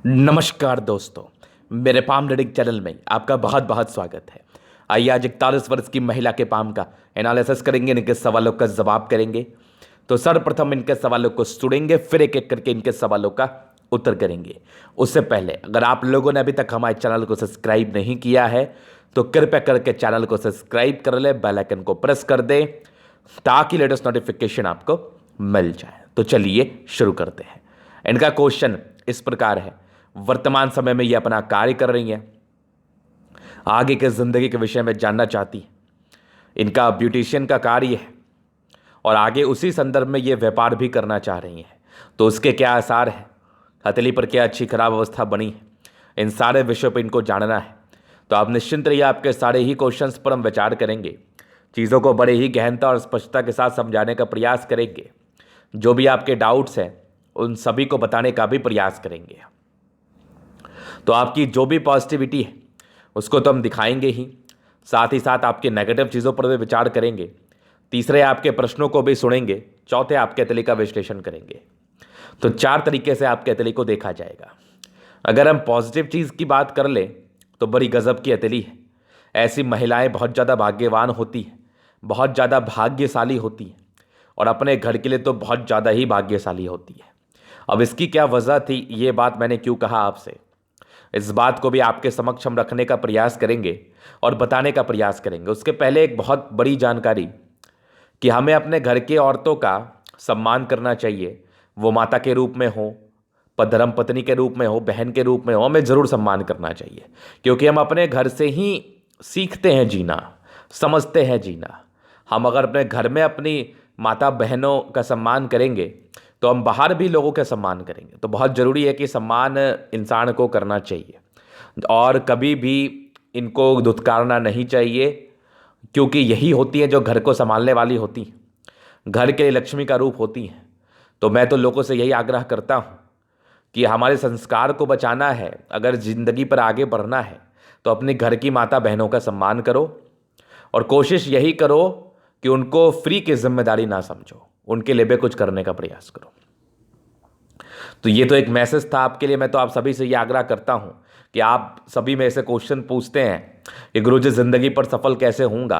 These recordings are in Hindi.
नमस्कार दोस्तों, मेरे पाम रीडिंग चैनल में आपका बहुत बहुत स्वागत है। आइए आज 41 वर्ष की महिला के पाम का एनालिसिस करेंगे, इनके सवालों का जवाब करेंगे। तो सर्वप्रथम इनके सवालों को सुनेंगे, फिर एक एक करके इनके सवालों का उत्तर करेंगे। उससे पहले अगर आप लोगों ने अभी तक हमारे चैनल को सब्सक्राइब नहीं किया है तो कृपया करके चैनल को सब्सक्राइब कर ले, बेल आइकन को प्रेस कर दे ताकि लेटेस्ट नोटिफिकेशन आपको मिल जाए। तो चलिए शुरू करते हैं। इनका क्वेश्चन इस प्रकार है, वर्तमान समय में ये अपना कार्य कर रही हैं, आगे के जिंदगी के विषय में जानना चाहती है। इनका ब्यूटिशियन का कार्य है और आगे उसी संदर्भ में ये व्यापार भी करना चाह रही हैं। तो उसके क्या आसार है, हथेली पर क्या अच्छी खराब अवस्था बनी है, इन सारे विषयों पर इनको जानना है। तो आप निश्चिंत रहिए, आपके सारे ही क्वेश्चंस पर हम विचार करेंगे, चीज़ों को बड़े ही गहनता और स्पष्टता के साथ समझाने का प्रयास करेंगे। जो भी आपके डाउट्स हैं उन सभी को बताने का भी प्रयास करेंगे। तो आपकी जो भी पॉजिटिविटी है उसको तो हम दिखाएंगे ही, साथ ही साथ आपके नेगेटिव चीज़ों पर भी विचार करेंगे। तीसरे आपके प्रश्नों को भी सुनेंगे। चौथे आपके अतली का विश्लेषण करेंगे। तो 4 तरीके से आपके अतली को देखा जाएगा। अगर हम पॉजिटिव चीज़ की बात कर लें तो बड़ी गजब की अतली है। ऐसी महिलाएं बहुत ज़्यादा भाग्यवान होती हैं, बहुत ज़्यादा भाग्यशाली होती हैं और अपने घर के लिए तो बहुत ज़्यादा ही भाग्यशाली होती है। अब इसकी क्या वजह थी, ये बात मैंने क्यों कहा आपसे, इस बात को भी आपके समक्ष हम रखने का प्रयास करेंगे और बताने का प्रयास करेंगे। उसके पहले एक बहुत बड़ी जानकारी कि हमें अपने घर के औरतों का सम्मान करना चाहिए। वो माता के रूप में हो, धर्म पत्नी के रूप में हो, बहन के रूप में हो, हमें ज़रूर सम्मान करना चाहिए, क्योंकि हम अपने घर से ही सीखते हैं जीना, समझते हैं जीना। हम अगर अपने घर में अपनी माता बहनों का सम्मान करेंगे तो हम बाहर भी लोगों का सम्मान करेंगे। तो बहुत ज़रूरी है कि सम्मान इंसान को करना चाहिए और कभी भी इनको धुतकारना नहीं चाहिए, क्योंकि यही होती है जो घर को संभालने वाली होती हैं, घर के लक्ष्मी का रूप होती हैं। तो मैं तो लोगों से यही आग्रह करता हूँ कि हमारे संस्कार को बचाना है, अगर ज़िंदगी पर आगे बढ़ना है तो अपने घर की माता बहनों का सम्मान करो और कोशिश यही करो कि उनको फ्री की जिम्मेदारी ना समझो, उनके लिए भी कुछ करने का प्रयास करो। तो ये तो एक मैसेज था आपके लिए। मैं तो आप सभी से ये आग्रह करता हूँ कि आप सभी में ऐसे क्वेश्चन पूछते हैं कि गुरुजी ज़िंदगी पर सफल कैसे होऊंगा।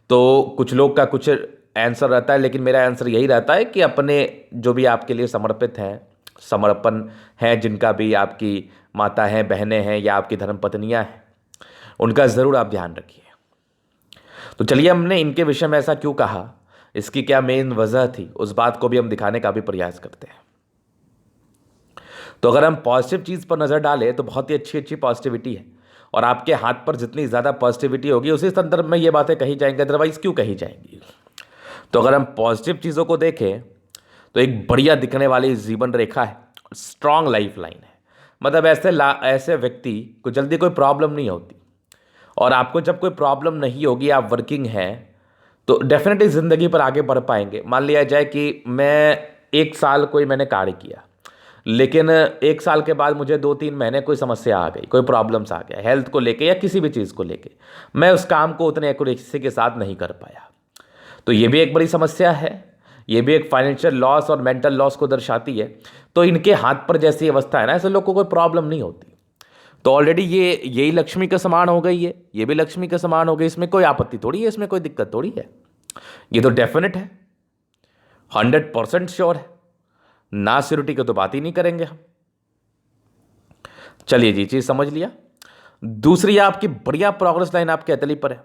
तो कुछ लोग का कुछ आंसर रहता है, लेकिन मेरा आंसर यही रहता है कि अपने जो भी आपके लिए समर्पित हैं, समर्पण हैं, जिनका भी आपकी माता हैं, बहनें हैं या आपकी धर्मपत्नियाँ हैं, उनका ज़रूर आप ध्यान रखिए। तो चलिए, हमने इनके विषय में ऐसा क्यों कहा, इसकी क्या मेन वजह थी, उस बात को भी हम दिखाने का भी प्रयास करते हैं। तो अगर हम पॉजिटिव चीज़ पर नज़र डालें तो बहुत ही अच्छी अच्छी पॉजिटिविटी है और आपके हाथ पर जितनी ज़्यादा पॉजिटिविटी होगी उसी संदर्भ में ये बातें कही जाएंगी, अदरवाइज़ क्यों कही जाएंगी। तो अगर हम पॉजिटिव चीज़ों को देखें तो एक बढ़िया दिखने वाली जीवन रेखा है, स्ट्रॉन्ग लाइफ लाइन है। मतलब ऐसे व्यक्ति को जल्दी कोई प्रॉब्लम नहीं होती, और आपको जब कोई प्रॉब्लम नहीं होगी, आप वर्किंग हैं, तो डेफिनेटली ज़िंदगी पर आगे बढ़ पाएंगे। मान लिया जाए कि मैं 1 साल कोई मैंने कार्य किया, लेकिन 1 साल के बाद मुझे 2-3 महीने कोई समस्या आ गई, कोई प्रॉब्लम्स आ गया, हेल्थ को लेके या किसी भी चीज़ को लेके, मैं उस काम को उतने एक्यूरेसी के साथ नहीं कर पाया। तो ये भी एक बड़ी समस्या है, ये भी एक फाइनेंशियल लॉस और मेंटल लॉस को दर्शाती है। तो इनके हाथ पर जैसी अवस्था है ना, ऐसे लोग को कोई प्रॉब्लम नहीं होती। तो ऑलरेडी यही लक्ष्मी का समान हो गई है, ये भी लक्ष्मी का समान हो गई, इसमें कोई आपत्ति थोड़ी है, इसमें कोई दिक्कत थोड़ी है। ये तो डेफिनेट है, 100% श्योर है, ना श्योरिटी की तो बात ही नहीं करेंगे हम। चलिए जी, चीज समझ लिया। दूसरी, आपकी बढ़िया प्रोग्रेस लाइन आपके अतली पर है,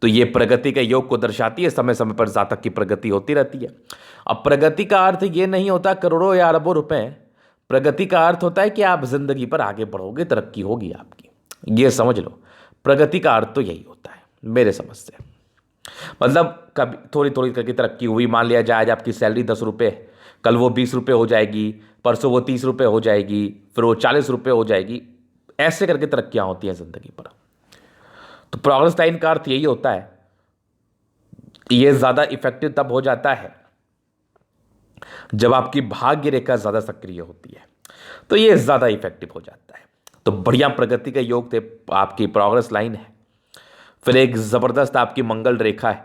तो ये प्रगति के योग को दर्शाती है। समय समय पर जातक की प्रगति होती रहती है। अब प्रगति का अर्थ ये नहीं होता करोड़ों या अरबों रुपए, प्रगति का अर्थ होता है कि आप जिंदगी पर आगे बढ़ोगे, तरक्की होगी आपकी, ये समझ लो। प्रगति का अर्थ तो यही होता है मेरे समझ से। मतलब कभी थोड़ी थोड़ी करके तरक्की हुई, मान लिया जाए आज आपकी सैलरी 10 रुपये, कल वो 20 रुपये हो जाएगी, परसों वो 30 रुपये हो जाएगी, फिर वो 40 रुपये हो जाएगी, ऐसे करके तरक्कियां होती हैं जिंदगी पर। तो प्रोग्रेस लाइन का अर्थ यही होता है। ये ज़्यादा इफेक्टिव तब हो जाता है जब आपकी भाग्य रेखा ज़्यादा सक्रिय होती है, तो ये ज़्यादा इफेक्टिव हो जाता है। तो बढ़िया प्रगति के योग थे, आपकी प्रोग्रेस लाइन है। फिर एक ज़बरदस्त आपकी मंगल रेखा है,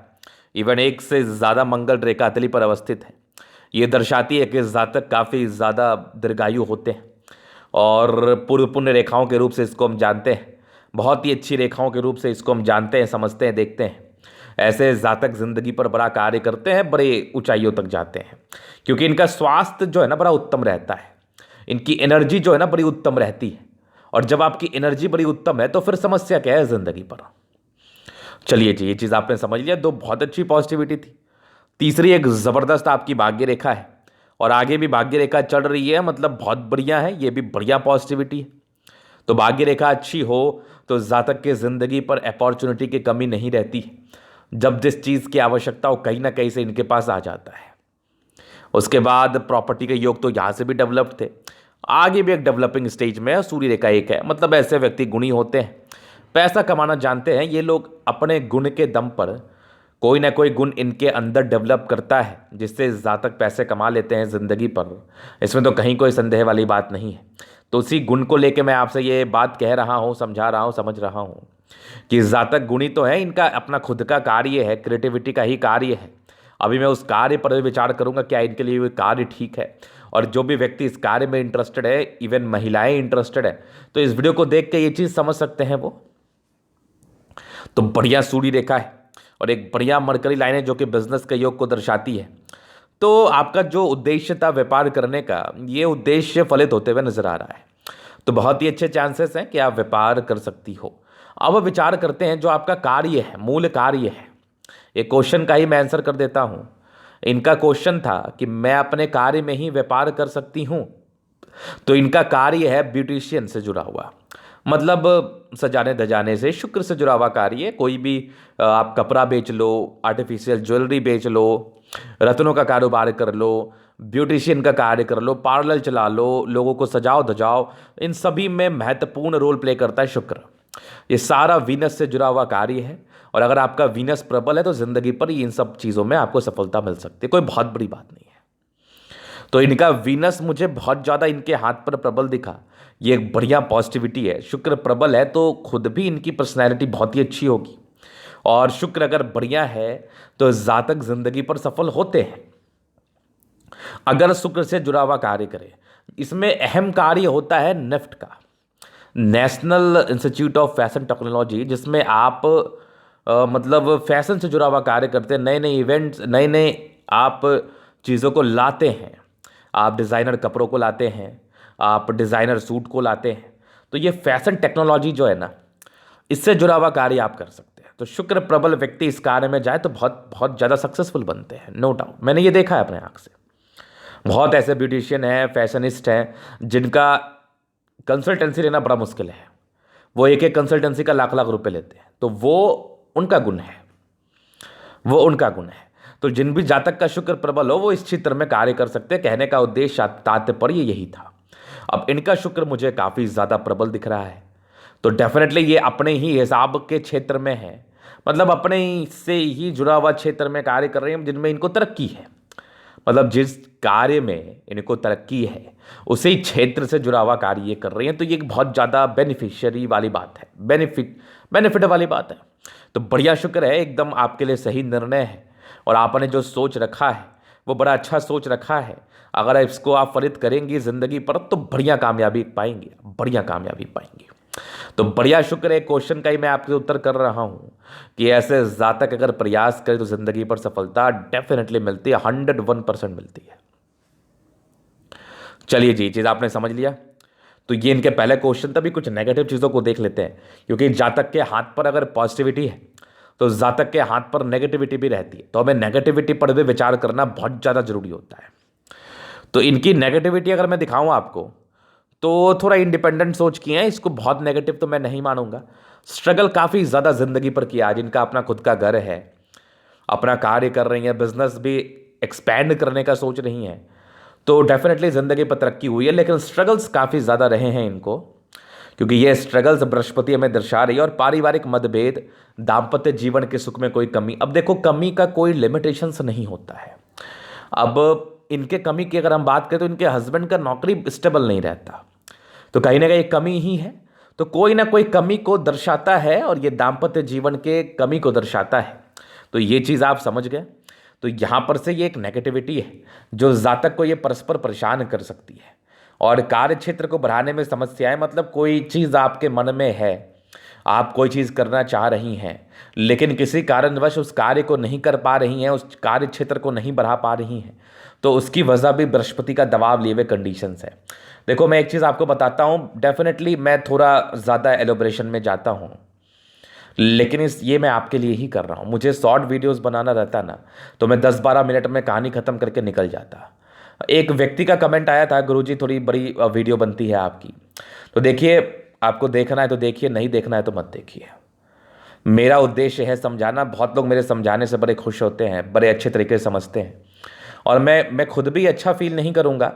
इवन 1 से ज़्यादा मंगल रेखा अतली पर अवस्थित है। ये दर्शाती है कि जातक काफ़ी ज़्यादा दीर्घायु होते हैं और पूर्व पुण्य रेखाओं के रूप से इसको हम जानते हैं, बहुत ही अच्छी रेखाओं के रूप से इसको हम जानते हैं, समझते हैं, देखते हैं। ऐसे जातक जिंदगी पर बड़ा कार्य करते हैं, बड़े ऊंचाइयों तक जाते हैं, क्योंकि इनका स्वास्थ्य जो है ना बड़ा उत्तम रहता है, इनकी एनर्जी जो है ना बड़ी उत्तम रहती है। और जब आपकी एनर्जी बड़ी उत्तम है तो फिर समस्या क्या है जिंदगी पर। चलिए जी, ये चीज़ आपने समझ लिया, दो बहुत अच्छी पॉजिटिविटी थी। तीसरी एक ज़बरदस्त आपकी भाग्य रेखा है और आगे भी भाग्य रेखा चल रही है, मतलब बहुत बढ़िया है, ये भी बढ़िया पॉजिटिविटी है। तो भाग्य रेखा अच्छी हो तो जातक के ज़िंदगी पर अपॉर्चुनिटी की कमी नहीं रहती। जब जिस चीज़ की आवश्यकता हो कहीं ना कहीं से इनके पास आ जाता है। उसके बाद प्रॉपर्टी के योग तो यहाँ से भी डेवलप्ड थे, आगे भी एक डेवलपिंग स्टेज में है। सूर्य रेखा एक है, मतलब ऐसे व्यक्ति गुणी होते हैं, पैसा कमाना जानते हैं ये लोग, अपने गुण के दम पर कोई ना कोई गुण इनके अंदर डेवलप करता है जिससे जातक पैसे कमा लेते हैं ज़िंदगी पर। इसमें तो कहीं कोई संदेह वाली बात नहीं है। तो उसी गुण को लेके मैं आपसे ये बात कह रहा हूँ, समझा रहा हूँ, समझ रहा हूँ कि जातक गुणी तो है, इनका अपना खुद का कार्य है, क्रिएटिविटी का ही कार्य है। अभी मैं उस कार्य पर विचार करूंगा क्या इनके लिए वो कार्य ठीक है, और जो भी व्यक्ति इस कार्य में इंटरेस्टेड है, इवन महिलाएं इंटरेस्टेड है, तो इस वीडियो को देख के ये चीज़ समझ सकते हैं वो। तो बढ़िया सूर्य रेखा है और एक बढ़िया मरकरी लाइन है जो कि बिजनेस के योग को दर्शाती है। तो आपका जो उद्देश्य था व्यापार करने का, ये उद्देश्य फलित होते हुए नजर आ रहा है। तो बहुत ही अच्छे चांसेस हैं कि आप व्यापार कर सकती हो। अब विचार करते हैं जो आपका कार्य है, मूल कार्य है। एक क्वेश्चन का ही मैं आंसर कर देता हूँ। इनका क्वेश्चन था कि मैं अपने कार्य में ही व्यापार कर सकती हूँ। तो इनका कार्य है ब्यूटिशियन से जुड़ा हुआ, मतलब सजाने धजाने से, शुक्र से जुड़ा हुआ कार्य। कोई भी आप कपड़ा बेच लो, आर्टिफिशियल ज्वेलरी बेच लो, रत्नों का कारोबार कर लो, ब्यूटिशियन का कार्य कर लो, पार्लर चला लो, लोगों को सजाओ धजाओ, इन सभी में महत्वपूर्ण रोल प्ले करता है शुक्र। ये सारा वीनस से जुड़ा हुआ कार्य है, और अगर आपका वीनस प्रबल है तो जिंदगी पर इन सब चीज़ों में आपको सफलता मिल सकती है, कोई बहुत बड़ी बात नहीं है। तो इनका वीनस मुझे बहुत ज़्यादा इनके हाथ पर प्रबल दिखा, ये एक बढ़िया पॉजिटिविटी है। शुक्र प्रबल है तो खुद भी इनकी पर्सनैलिटी बहुत ही अच्छी होगी, और शुक्र अगर बढ़िया है तो जातक जिंदगी पर सफल होते हैं अगर शुक्र से जुड़ा हुआ कार्य करे। इसमें अहम कार्य होता है नेफ्ट का, national institute of fashion technology, जिसमें आप मतलब फैशन से जुड़ा हुआ कार्य करते हैं, नए नए इवेंट्स, नए नए आप चीज़ों को लाते हैं, आप डिज़ाइनर कपड़ों को लाते हैं, आप डिज़ाइनर सूट को लाते हैं। तो ये फैशन टेक्नोलॉजी जो है ना, इससे जुड़ा हुआ कार्य आप कर सकते हैं। तो शुक्र प्रबल व्यक्ति इस कार्य में जाए तो बहुत बहुत ज़्यादा सक्सेसफुल बनते हैं, नो डाउट। मैंने ये देखा है अपने आँख से। बहुत ऐसे ब्यूटिशियन हैं, फैशनिस्ट हैं, जिनका कंसल्टेंसी लेना बड़ा मुश्किल है, वो एक एक कंसल्टेंसी का लाख लाख रुपए लेते हैं। तो वो उनका गुण है, वो उनका गुण है। तो जिन भी जातक का शुक्र प्रबल हो वो इस क्षेत्र में कार्य कर सकते हैं। कहने का उद्देश्य, तात्पर्य यही था। अब इनका शुक्र मुझे काफ़ी ज़्यादा प्रबल दिख रहा है, तो डेफिनेटली ये अपने ही हिसाब के क्षेत्र में है, मतलब अपने से ही जुड़ा हुआ क्षेत्र में कार्य कर रहे हैं जिनमें इनको तरक्की है। मतलब जिस कार्य में इनको तरक्की है उसी क्षेत्र से जुड़ा हुआ कार्य ये कर रहे हैं। तो ये एक बहुत ज़्यादा बेनिफिशियरी वाली बात है, बेनिफिट वाली बात है। तो बढ़िया शुक्र है, एकदम आपके लिए सही निर्णय है, और आपने जो सोच रखा है वो बड़ा अच्छा सोच रखा है। अगर इसको आप फलित करेंगे ज़िंदगी पर तो बढ़िया कामयाबी पाएंगे, बढ़िया कामयाबी पाएंगे। तो बढ़िया शुक्र है, क्वेश्चन का ही मैं आपके उत्तर कर रहा हूँ कि ऐसे जातक अगर प्रयास करे तो ज़िंदगी पर सफलता डेफिनेटली मिलती है, 101% मिलती है। चलिए जी, चीज़ आपने समझ लिया। तो ये इनके पहले क्वेश्चन, तभी कुछ नेगेटिव चीज़ों को देख लेते हैं, क्योंकि जातक के हाथ पर अगर पॉजिटिविटी है तो जातक के हाथ पर नेगेटिविटी भी रहती है। तो हमें नेगेटिविटी पर भी विचार करना बहुत ज़्यादा जरूरी होता है। तो इनकी नेगेटिविटी अगर मैं दिखाऊं आपको तो थोड़ा इंडिपेंडेंट सोच की है, इसको बहुत नेगेटिव तो मैं नहीं मानूंगा। स्ट्रगल काफ़ी ज़्यादा ज़िंदगी पर किया, जिनका अपना खुद का घर है, अपना कार्य कर रही हैं, बिजनेस भी एक्सपैंड करने का सोच रही हैं, तो डेफिनेटली ज़िंदगी पर तरक्की हुई है। लेकिन स्ट्रगल्स काफ़ी ज़्यादा रहे हैं इनको, क्योंकि ये स्ट्रगल्स बृहस्पति हमें दर्शा रही है। और पारिवारिक मतभेद, दाम्पत्य जीवन के सुख में कोई कमी, अब देखो कमी का कोई लिमिटेशंस नहीं होता है। अब इनके कमी की अगर हम बात करें तो इनके हस्बैंड का नौकरी स्टेबल नहीं रहता, तो कहीं ना कहीं कमी ही है। तो कोई ना कोई कमी को दर्शाता है, और ये दाम्पत्य जीवन के कमी को दर्शाता है। तो ये चीज़ आप समझ गए। तो यहाँ पर से ये एक नेगेटिविटी है जो जातक को ये परस्पर परेशान कर सकती है। और कार्य क्षेत्र को बढ़ाने में समस्याएं मतलब कोई चीज़ आपके मन में है, आप कोई चीज़ करना चाह रही हैं लेकिन किसी कारणवश उस कार्य को नहीं कर पा रही हैं, उस कार्य क्षेत्र को नहीं बढ़ा पा रही हैं, तो उसकी वजह भी बृहस्पति का दबाव लिए हुए कंडीशंस है। देखो मैं एक चीज़ आपको बताता हूँ, डेफिनेटली मैं थोड़ा ज़्यादा एलोब्रेशन में जाता हूँ, लेकिन ये मैं आपके लिए ही कर रहा हूँ। मुझे शॉर्ट वीडियोस बनाना रहता ना तो मैं 10-12 मिनट में कहानी ख़त्म करके निकल जाता। एक व्यक्ति का कमेंट आया था, गुरुजी थोड़ी बड़ी वीडियो बनती है आपकी। तो देखिए, आपको देखना है तो देखिए, नहीं देखना है तो मत देखिए। मेरा उद्देश्य है समझाना। बहुत लोग मेरे समझाने से बड़े खुश होते हैं, बड़े अच्छे तरीके से समझते हैं, और मैं खुद भी अच्छा फील नहीं करूँगा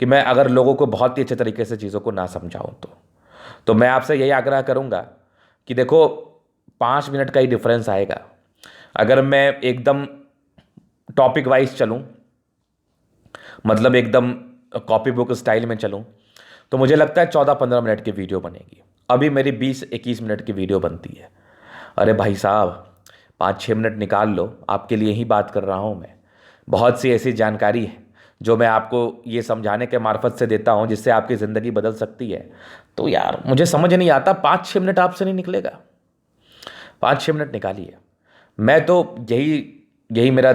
कि मैं अगर लोगों को बहुत ही अच्छे तरीके से चीज़ों को ना समझाऊँ। तो मैं आपसे यही आग्रह करूँगा कि देखो 5 मिनट का ही डिफरेंस आएगा। अगर मैं एकदम टॉपिक वाइज चलूँ, मतलब एकदम कॉपी बुक स्टाइल में चलूँ, तो मुझे लगता है 14-15 मिनट की वीडियो बनेगी। अभी मेरी 20-21 मिनट की वीडियो बनती है। अरे भाई साहब, 5-6 मिनट निकाल लो, आपके लिए ही बात कर रहा हूँ मैं। बहुत सी ऐसी जानकारी है जो मैं आपको ये समझाने के मार्फत से देता हूँ जिससे आपकी ज़िंदगी बदल सकती है। तो यार मुझे समझ नहीं आता, 5-6 मिनट आपसे नहीं निकलेगा? 5-6 मिनट निकालिए। मैं तो यही यही मेरा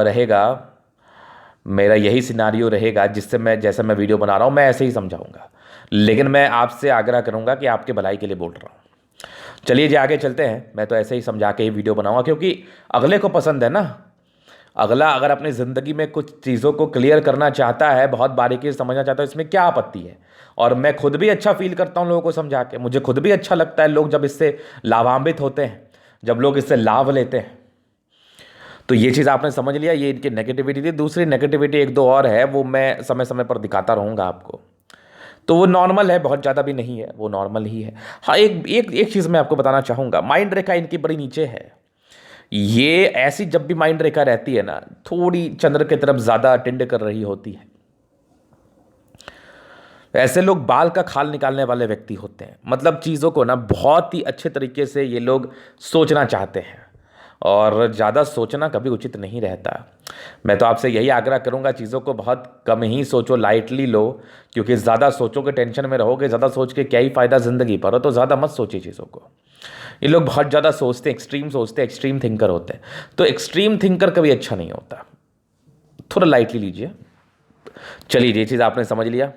रहेगा, मेरा यही सिनारियो रहेगा जिससे मैं, जैसे मैं वीडियो बना रहा हूँ, मैं ऐसे ही समझाऊंगा। लेकिन मैं आपसे आग्रह करूंगा कि आपके भलाई के लिए बोल रहा हूँ। चलिए जी आगे चलते हैं। मैं तो ऐसे ही समझा के ही वीडियो बनाऊंगा क्योंकि अगले को पसंद है ना। अगला अगर अपनी ज़िंदगी में कुछ चीज़ों को क्लियर करना चाहता है, बहुत बारीकी से समझना चाहता है, इसमें क्या आपत्ति है। और मैं खुद भी अच्छा फील करता हूँ लोगों को समझा के। मुझे खुद भी अच्छा लगता है लोग जब इससे लाभान्वित होते हैं, जब लोग इससे लाभ लेते हैं। तो ये चीज़ आपने समझ लिया, ये इनकी नेगेटिविटी थी। दूसरी नेगेटिविटी एक दो और है, वो मैं समय समय पर दिखाता रहूँगा आपको। तो वो नॉर्मल है, बहुत ज़्यादा भी नहीं है, वो नॉर्मल ही है। हाँ, एक एक एक चीज़ मैं आपको बताना चाहूँगा, माइंड रेखा इनकी बड़ी नीचे है। ये ऐसी जब भी माइंड रेखा रहती है ना, थोड़ी चंद्र की तरफ ज़्यादा टिंड कर रही होती है। ऐसे लोग बाल का खाल निकालने वाले व्यक्ति होते हैं। मतलब चीज़ों को ना बहुत ही अच्छे तरीके से ये लोग सोचना चाहते हैं, और ज़्यादा सोचना कभी उचित नहीं रहता। मैं तो आपसे यही आग्रह करूंगा, चीज़ों को बहुत कम ही सोचो, लाइटली लो, क्योंकि ज़्यादा सोचोगे टेंशन में रहोगे। ज़्यादा सोच के क्या ही फ़ायदा ज़िंदगी पर, हो तो ज़्यादा मत सोचिए चीज़ों को। ये लोग बहुत ज़्यादा सोचते हैं, एक्सट्रीम सोचते हैं, एक्सट्रीम थिंकर होते हैं। तो एक्सट्रीम थिंकर कभी अच्छा नहीं होता, थोड़ा लाइटली लीजिए। चलिए, ये चीज़ आपने समझ लिया।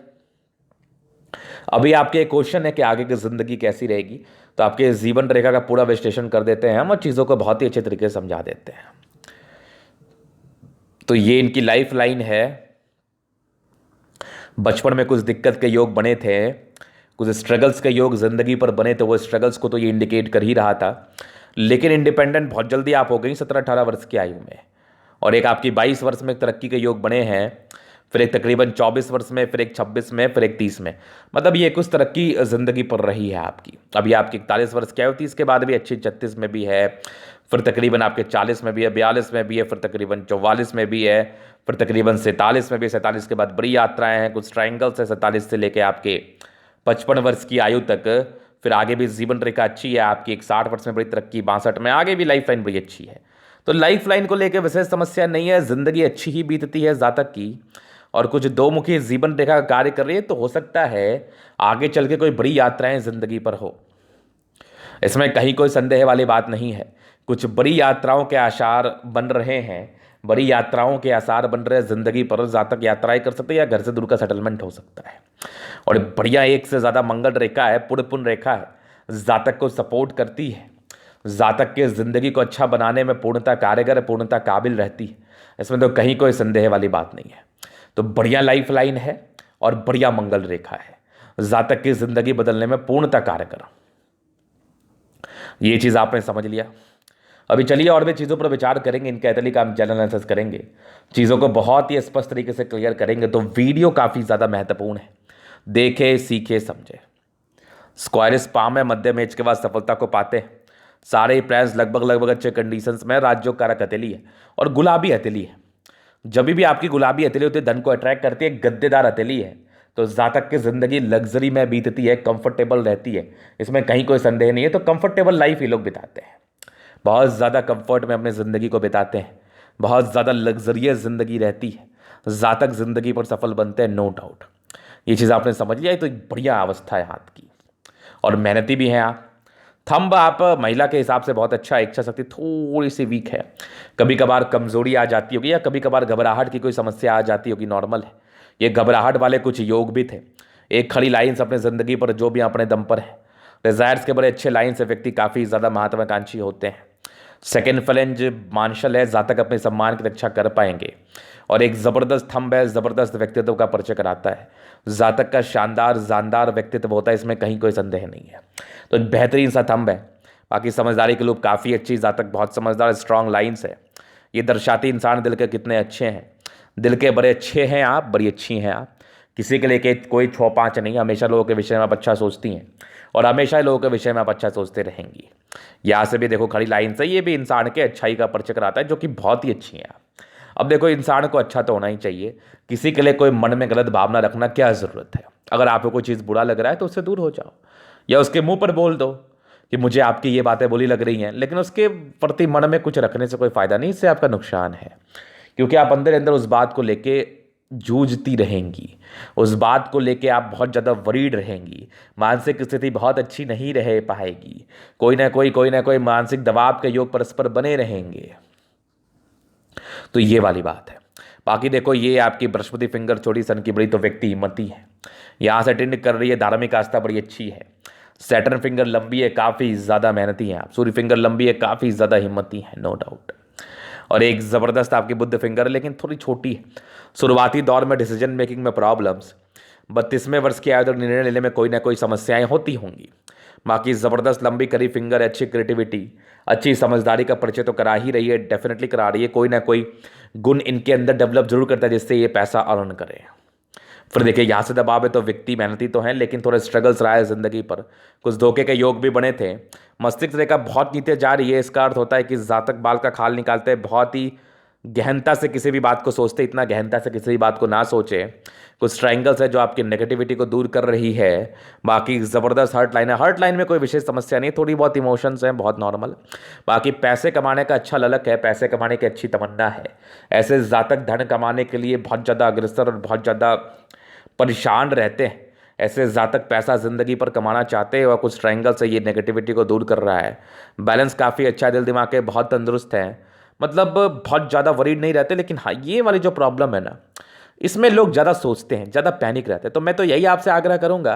अभी आपके एक क्वेश्चन है कि आगे की ज़िंदगी कैसी रहेगी, तो आपके जीवन रेखा का पूरा विश्लेषण कर देते हैं हम और चीज़ों को बहुत ही अच्छे तरीके से समझा देते हैं। तो ये इनकी लाइफ लाइन है। बचपन में कुछ दिक्कत के योग बने थे, कुछ स्ट्रगल्स के योग ज़िंदगी पर बने थे। वो स्ट्रगल्स को तो ये इंडिकेट कर ही रहा था, लेकिन इंडिपेंडेंट बहुत जल्दी आप हो गई 17-18 वर्ष की आयु में। और एक आपकी 22 वर्ष में तरक्की के योग बने हैं, फिर एक तकरीबन 24 वर्ष में, फिर एक 26 में, फिर एक 30 में। मतलब ये कुछ तरक्की ज़िंदगी पर रही है आपकी। अभी आपकी 41 वर्ष की आयु, 30 के बाद भी अच्छी 36 में भी है, फिर तकरीबन आपके 40 में भी है, 42 में भी है, फिर तकरीबन 44 में भी है, फिर तकरीबन 47 में भी। 47 के बाद बड़ी यात्राएं हैं, कुछ ट्रायंगल्स है 47 से लेके आपके 55 वर्ष की आयु तक। फिर आगे भी जीवन रेखा अच्छी है आपकी, एक 60 वर्ष में बड़ी तरक्की, 62 में, आगे भी लाइफ लाइन बड़ी अच्छी है। तो लाइफ लाइन को लेकर विशेष समस्या नहीं है, ज़िंदगी अच्छी ही बीतती है जातक की। और कुछ दो मुखी जीवन रेखा का कार्य कर रही है, तो हो सकता है आगे चल के कोई बड़ी यात्राएं ज़िंदगी पर हो। इसमें कहीं कोई संदेह वाली बात नहीं है। कुछ बड़ी यात्राओं के आसार बन रहे हैं, बड़ी यात्राओं के आसार बन रहे हैं ज़िंदगी पर। जातक यात्राएं कर सकते हैं या घर से दूर का सेटलमेंट हो सकता है। और बढ़िया एक से ज़्यादा मंगल रेखा है, पुण्य रेखा है, जातक को सपोर्ट करती है, जातक के ज़िंदगी को अच्छा बनाने में पूर्णता कारगर, पूर्णता काबिल रहती है। इसमें तो कहीं कोई संदेह वाली बात नहीं है। तो बढ़िया लाइफ लाइन है और बढ़िया मंगल रेखा है, जातक की ज़िंदगी बदलने में पूर्णता कारगर। ये चीज़ आपने समझ लिया। अभी चलिए और भी चीज़ों पर विचार करेंगे, इनके एथली का हम जनरल एनालिसिस करेंगे, चीज़ों को बहुत ही स्पष्ट तरीके से क्लियर करेंगे। तो वीडियो काफ़ी ज़्यादा महत्वपूर्ण है, देखे सीखे समझे। स्क्वायरिस पाम है, मध्यम एज के बाद सफलता को पाते हैं। सारे ही प्लैन्स लगभग अच्छे कंडीशंस में। राज्यों कारक हथेली है और गुलाबी हथेली है। जब भी आपकी गुलाबी हथेली होती है, धन को अट्रैक्ट करती है। गद्देदार हथेली है तो जातक की जिंदगी लग्जरी में बीतती है, कंफर्टेबल रहती है, इसमें कहीं कोई संदेह नहीं है। तो कंफर्टेबल लाइफ ये लोग बिताते हैं, बहुत ज़्यादा कंफर्ट में अपनी ज़िंदगी को बिताते हैं, बहुत ज़्यादा लग्जरियस ज़िंदगी रहती है। जातक ज़िंदगी पर सफल बनते हैं, नो डाउट। ये चीज़ आपने समझ लिया, ये तो एक बढ़िया अवस्था है हाथ की। और मेहनती भी हैं आप। थंब आप महिला के हिसाब से बहुत अच्छा है, इच्छा शक्ति थोड़ी सी वीक है, कभी कभार कमजोरी आ जाती होगी या कभी कभार घबराहट की कोई समस्या आ जाती होगी, नॉर्मल है। ये घबराहट वाले कुछ योग भी थे। एक खड़ी लाइन्स अपने ज़िंदगी पर जो भी अपने दम पर है, डिजायर्स के बड़े अच्छे लाइन से व्यक्ति काफ़ी ज़्यादा महत्वाकांक्षी होते हैं। सेकेंड फ्लेंज मार्शल है, जातक अपने सम्मान की रक्षा कर पाएंगे। और एक ज़बरदस्त थंब है, ज़बरदस्त व्यक्तित्व का परिचय कराता है। जातक का शानदार जानदार व्यक्तित्व होता है, इसमें कहीं कोई संदेह नहीं है। तो बेहतरीन सा थंब है। बाकी समझदारी के लोग काफ़ी अच्छी, जातक बहुत समझदार, स्ट्रांग लाइन्स है। ये दर्शाती इंसान दिल के कितने अच्छे हैं। दिल के बड़े अच्छे हैं आप, बड़ी अच्छी हैं आप। किसी के लिए कोई 6-5 नहीं, हमेशा लोगों के विषय में आप अच्छा सोचती हैं और हमेशा लोगों के विषय में आप अच्छा सोचते रहेंगी। यहाँ से भी देखो खड़ी लाइन से, ये भी इंसान के अच्छाई का परिचय कराता है, जो कि बहुत ही अच्छी है आप। अब देखो इंसान को अच्छा तो होना ही चाहिए, किसी के लिए कोई मन में गलत भावना रखना क्या ज़रूरत है। अगर आपको कोई चीज़ बुरा लग रहा है तो उससे दूर हो जाओ, या उसके मुंह पर बोल दो कि मुझे आपकी ये बातें बुरी लग रही हैं, लेकिन उसके प्रति मन में कुछ रखने से कोई फ़ायदा नहीं, इससे आपका नुकसान है। क्योंकि आप अंदर अंदर उस बात को लेके जूझती रहेंगी, उस बात को लेके आप बहुत ज़्यादा वरीड रहेंगी, मानसिक स्थिति बहुत अच्छी नहीं रह पाएगी, कोई ना कोई मानसिक दबाव के योग परस्पर बने रहेंगे। तो ये वाली बात है। बाकी देखो ये आपकी बृहस्पति फिंगर छोटी सन की बड़ी, तो व्यक्ति हिम्मती है, यहाँ से टिंड कर रही है, धार्मिक आस्था बड़ी अच्छी है। सैटर्न फिंगर लंबी है, काफ़ी ज़्यादा मेहनती है आप। सूर्य फिंगर लंबी है, काफ़ी ज़्यादा हिम्मती है, नो डाउट। और एक ज़बरदस्त आपकी बुध फिंगर है, लेकिन थोड़ी छोटी है। शुरुआती दौर में डिसीजन मेकिंग में प्रॉब्लम्स, 32वें वर्ष की आयु तक निर्णय लेने में कोई ना कोई समस्याएं होती होंगी। बाकी ज़बरदस्त लंबी करी फिंगर, अच्छी क्रिएटिविटी, अच्छी समझदारी का परिचय तो करा ही रही है, डेफिनेटली करा रही है। कोई ना कोई गुण इनके अंदर डेवलप जरूर करता है जिससे ये पैसा अर्न करे। फिर देखिए यहाँ से दबाव है तो व्यक्ति मेहनती तो है, लेकिन थोड़े स्ट्रगल्स रहा है ज़िंदगी पर, कुछ धोखे के योग भी बने थे। मस्तिष्क रेखा बहुत नीचे जा रही है, इसका अर्थ होता है कि जातक बाल का खाल निकालते हैं, बहुत ही गहनता से किसी भी बात को सोचते, इतना गहनता से किसी भी बात को ना सोचे। कुछ ट्रायंगल्स है जो आपकी नेगेटिविटी को दूर कर रही है। बाकी ज़बरदस्त हर्ट लाइन है, हर्ट लाइन में कोई विशेष समस्या नहीं, थोड़ी बहुत इमोशंस हैं, बहुत नॉर्मल। बाकी पैसे कमाने का अच्छा ललक है, पैसे कमाने की अच्छी तमन्ना है। ऐसे जातक धन कमाने के लिए बहुत ज़्यादा अग्रसर और बहुत ज़्यादा परेशान रहते हैं। ऐसे जातक पैसा ज़िंदगी पर कमाना चाहते हैं और कुछ ट्रायंगल से ये नेगेटिविटी को दूर कर रहा है। बैलेंस काफ़ी अच्छा है, दिल दिमाग के बहुत तंदुरुस्त हैं, मतलब बहुत ज़्यादा वरीड नहीं रहते। लेकिन हाँ, ये वाली जो प्रॉब्लम है ना, इसमें लोग ज़्यादा सोचते हैं, ज़्यादा पैनिक रहते हैं। तो मैं तो यही आपसे आग्रह करूँगा,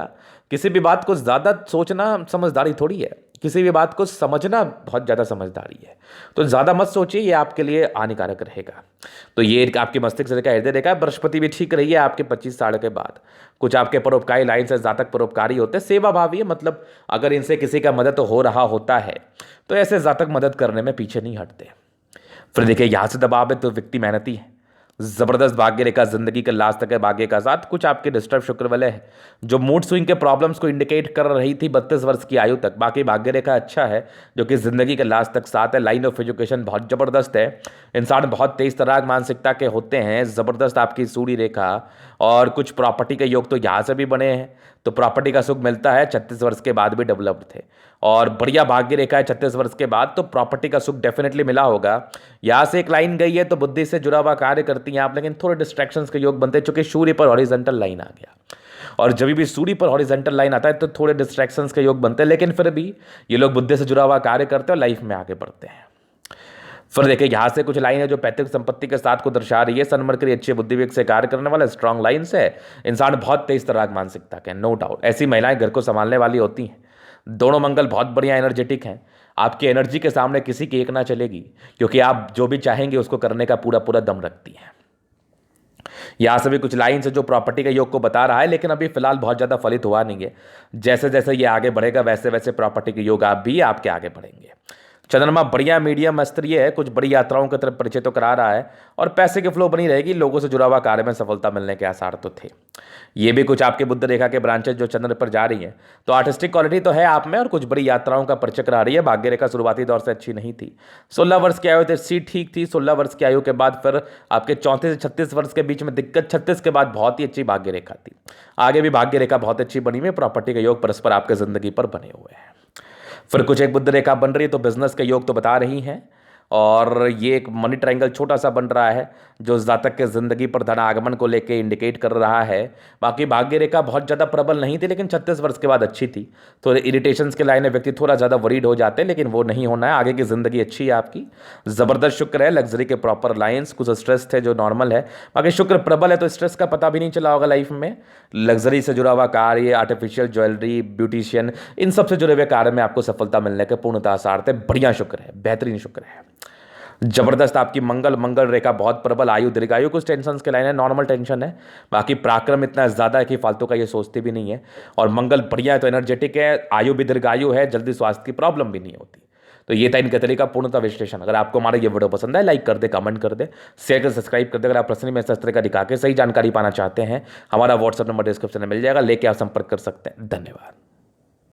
किसी भी बात को ज़्यादा सोचना समझदारी थोड़ी है, किसी भी बात को समझना बहुत ज़्यादा समझदारी है। तो ज़्यादा मत सोचिए, ये आपके लिए हानिकारक रहेगा। तो ये आपके मस्तिष्क से का हृदय देखा है, बृहस्पति भी ठीक रही है आपके 25 साल के बाद। कुछ आपके परोपकारी लाइन से जातक परोपकारी होते हैं, सेवा भावी है, मतलब अगर इनसे किसी का मदद हो रहा होता है तो ऐसे जातक मदद करने में पीछे नहीं हटते। फिर देखिए यहाँ से दबाव है तो व्यक्ति मेहनती है, जबरदस्त भाग्य रेखा जिंदगी के लास्ट तक है भाग्य का साथ। कुछ आपके डिस्टर्ब शुक्र वाले है जो मूड स्विंग के प्रॉब्लम्स को इंडिकेट कर रही थी 32 वर्ष की आयु तक। बाकी भाग्य रेखा अच्छा है जो कि जिंदगी के लास्ट तक साथ है। लाइन ऑफ एजुकेशन बहुत जबरदस्त है, इंसान बहुत तेज तराक मानसिकता के होते हैं। जबरदस्त आपकी सूर्य रेखा और कुछ प्रॉपर्टी के योग तो यहाँ से भी बने हैं, तो प्रॉपर्टी का सुख मिलता है। 36 वर्ष के बाद भी डेवलप्ड थे और बढ़िया भाग्य रेखा है 36 वर्ष के बाद, तो प्रॉपर्टी का सुख डेफिनेटली मिला होगा। यहाँ से एक लाइन गई है तो बुद्धि से जुड़ा हुआ कार्य करती हैं आप, लेकिन थोड़े डिस्ट्रैक्शंस के योग बनते हैं चूंकि सूर्य पर हॉरिजॉन्टल लाइन आ गया। और जब भी सूर्य पर हॉरिजॉन्टल लाइन आता है तो थोड़े डिस्ट्रैक्शंस के योग बनते हैं, लेकिन फिर भी ये लोग बुद्धि से जुड़ा हुआ कार्य करते हैं और लाइफ में आगे बढ़ते हैं। फिर देखिए यहाँ से कुछ लाइन है जो पैतृक संपत्ति के साथ को दर्शा रही है। सन मरकरी अच्छे बुद्धि विवेक से कार्य करने वाला स्ट्रांग लाइन्स है। इंसान बहुत तेज तराक मानसिकता के, नो डाउट। ऐसी महिलाएं घर को संभालने वाली होती हैं। दोनों मंगल बहुत बढ़िया एनर्जेटिक हैं। आपकी एनर्जी के सामने किसी की एक ना चलेगी, क्योंकि आप जो भी चाहेंगे उसको करने का पूरा पूरा दम रखती हैं। यहाँ से भी कुछ लाइन से जो प्रॉपर्टी के योग को बता रहा है, लेकिन अभी फिलहाल बहुत ज़्यादा फलित हुआ नहीं है। जैसे जैसे ये आगे बढ़ेगा वैसे वैसे प्रॉपर्टी के योग आप भी आपके आगे बढ़ेंगे। चंद्रमा बढ़िया मीडियम स्तरीय है, कुछ बड़ी यात्राओं की तरफ परिचय तो करा रहा है और पैसे की फ्लो बनी रहेगी। लोगों से जुड़ा हुआ कार्य में सफलता मिलने के आसार तो थे। ये भी कुछ आपके बुध रेखा के ब्रांचेज जो चंद्र पर जा रही हैं, तो आर्टिस्टिक क्वालिटी तो है आप में और कुछ बड़ी यात्राओं का परिचय करा रही है। भाग्य रेखा शुरुआती दौर से अच्छी नहीं थी। 16 वर्ष की आयु सी ठीक थी। 16 वर्ष की आयु के बाद फिर आपके 34 से 36 वर्ष के बीच में दिक्कत, 36 के बाद बहुत ही अच्छी भाग्य रेखा थी। आगे भी भाग्य रेखा बहुत अच्छी बनी हुई, प्रॉपर्टी के योग परस्पर आपके जिंदगी पर बने हुए हैं। फिर कुछ एक बुध रेखा बन रही है तो बिजनेस के योग तो बता रही हैं। और ये एक मनी ट्रायंगल छोटा सा बन रहा है जो जातक के जिंदगी पर धन आगमन को लेके इंडिकेट कर रहा है। बाकी भाग्य रेखा बहुत ज़्यादा प्रबल नहीं थी, लेकिन 36 वर्ष के बाद अच्छी थी। तो इरिटेशंस के लाइन में व्यक्ति थोड़ा ज़्यादा वरीड हो जाते हैं, लेकिन वो नहीं होना है। आगे की जिंदगी अच्छी है आपकी, ज़बरदस्त शुक्र है, लग्जरी के प्रॉपर लाइन्स, कुछ स्ट्रेस थे जो नॉर्मल है। बाकी शुक्र प्रबल है तो स्ट्रेस का पता भी नहीं चला होगा लाइफ में। लग्जरी से जुड़ा हुआ कार्य, आर्टिफिशियल ज्वेलरी, ब्यूटिशियन, इन सब से जुड़े हुए कार्य में आपको सफलता मिलने के पूर्णतः आसार थे। बढ़िया शुक्र है, बेहतरीन शुक्र है, जबरदस्त। आपकी मंगल रेखा बहुत प्रबल, आयु दीर्घायु, कुछ टेंशन के लाइन है, नॉर्मल टेंशन है। बाकी पराक्रम इतना ज़्यादा है कि फालतू का ये सोचते भी नहीं है। और मंगल बढ़िया है तो एनर्जेटिक है, आयु भी दीर्घायु है, जल्दी स्वास्थ्य की प्रॉब्लम भी नहीं होती। तो ये था इनके तरीका पूर्णतः विश्लेषण। अगर आपको हमारा ये वीडियो पसंद है, लाइक कर दे, कमेंट कर दे, शेयर कर, सब्सक्राइब कर दे। अगर आप पर्सनली में इस तरह का दिखा के सही जानकारी पाना चाहते हैं, हमारा व्हाट्सअप नंबर डिस्क्रिप्शन में मिल जाएगा, लेके आप संपर्क कर सकते हैं। धन्यवाद।